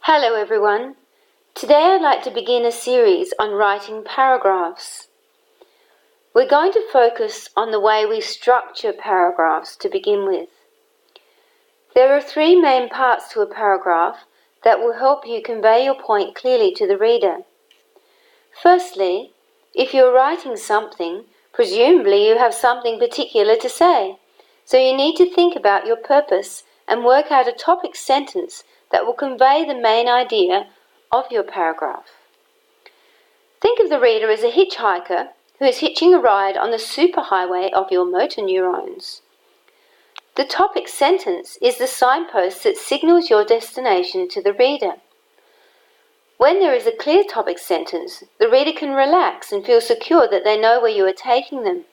Hello everyone. Today I'd like to begin a series on writing paragraphs. We're going to focus on the way we structure paragraphs to begin with. There are three main parts to a paragraph that will help you convey your point clearly to the reader. Firstly, if you're writing something, presumably you have something particular to say, so you need to think about your purpose and work out a topic sentence that will convey the main idea of your paragraph. Think of the reader as a hitchhiker who is hitching a ride on the superhighway of your motor neurons. The topic sentence is the signpost that signals your destination to the reader. When there is a clear topic sentence, the reader can relax and feel secure that they know where you are taking them.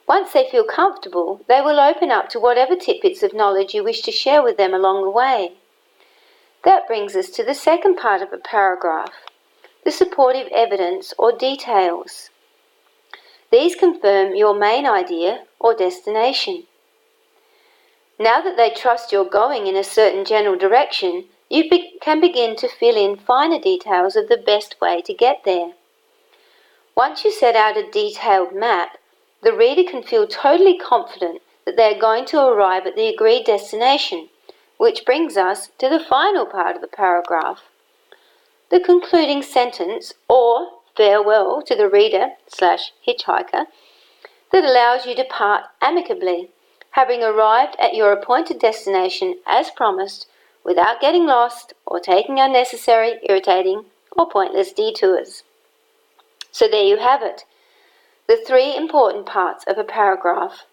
Once they feel comfortable, they will open up to whatever tidbits of knowledge you wish to share with them along the way. That brings us to the second part of a paragraph, the supportive evidence or details. These confirm your main idea or destination. Now that they trust you're going in a certain general direction, you can begin to fill in finer details of the best way to get there. Once you set out a detailed map, the reader can feel totally confident that they are going to arrive at the agreed destination, which brings us to the final part of the paragraph, the concluding sentence or farewell to the reader/hitchhiker that allows you to part amicably, having arrived at your appointed destination as promised without getting lost or taking unnecessary, irritating, or pointless detours. So there you have it, the three important parts of a paragraph: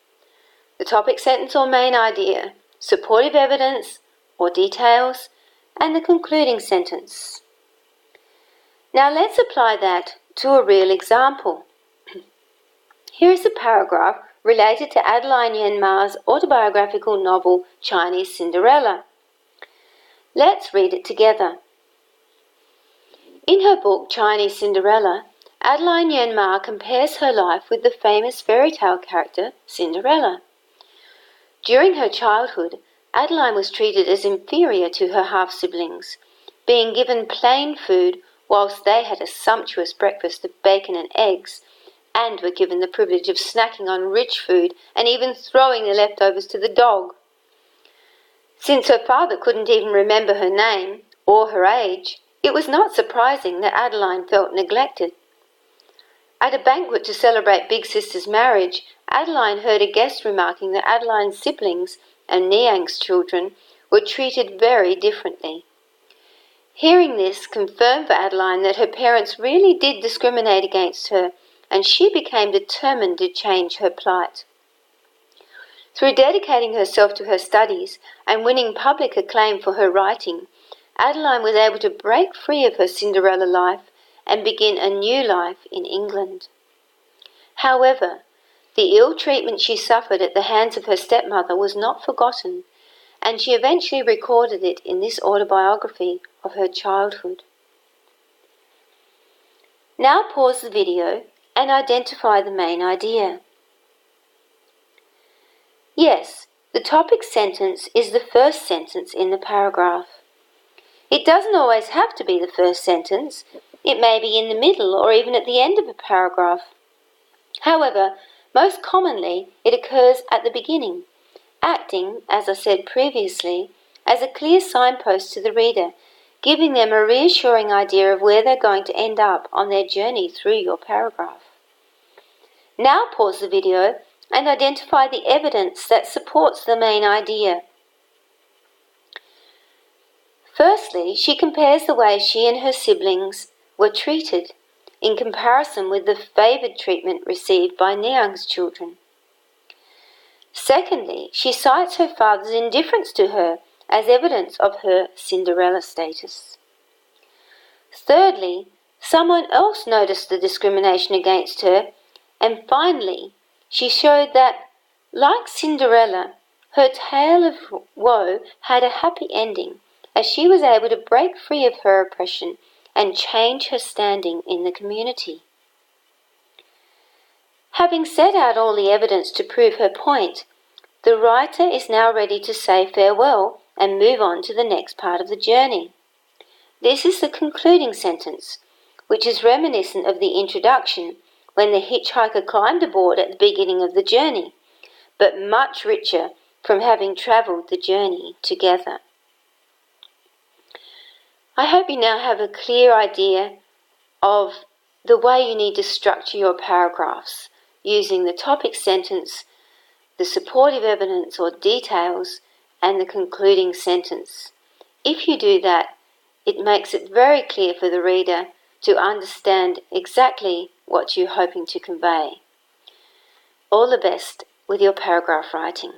the topic sentence or main idea, supportive evidence or details, and the concluding sentence. Now let's apply that to a real example. Here is a paragraph related to Adeline Yanmar's autobiographical novel Chinese Cinderella. Let's read it together. In her book Chinese Cinderella, Adeline Yanmar compares her life with the famous fairy tale character Cinderella. During her childhood, Adeline was treated as inferior to her half-siblings, being given plain food whilst they had a sumptuous breakfast of bacon and eggs, and were given the privilege of snacking on rich food and even throwing the leftovers to the dog. Since her father couldn't even remember her name or her age, it was not surprising that Adeline felt neglected. At a banquet to celebrate Big Sister's marriage, Adeline heard a guest remarking that Adeline's siblings and Niang's children were treated very differently. Hearing this confirmed for Adeline that her parents really did discriminate against her, and she became determined to change her plight. Through dedicating herself to her studies and winning public acclaim for her writing, Adeline was able to break free of her Cinderella life and begin a new life in England. However, the ill treatment she suffered at the hands of her stepmother was not forgotten, and she eventually recorded it in this autobiography of her childhood. Now pause the video and identify the main idea. Yes, the topic sentence is the first sentence in the paragraph. It doesn't always have to be the first sentence. It may be in the middle or even at the end of a paragraph. However, most commonly it occurs at the beginning, acting, as I said previously, as a clear signpost to the reader, giving them a reassuring idea of where they're going to end up on their journey through your paragraph. Now pause the video and identify the evidence that supports the main idea. Firstly, she compares the way she and her siblings were treated in comparison with the favoured treatment received by Niang's children. Secondly, she cites her father's indifference to her as evidence of her Cinderella status. Thirdly, someone else noticed the discrimination against her, and finally, she showed that, like Cinderella, her tale of woe had a happy ending, as she was able to break free of her oppression and change her standing in the community. Having set out all the evidence to prove her point, the writer is now ready to say farewell and move on to the next part of the journey. This is the concluding sentence, which is reminiscent of the introduction when the hitchhiker climbed aboard at the beginning of the journey, but much richer from having travelled the journey together. I hope you now have a clear idea of the way you need to structure your paragraphs using the topic sentence, the supportive evidence or details, and the concluding sentence. If you do that, it makes it very clear for the reader to understand exactly what you're hoping to convey. All the best with your paragraph writing.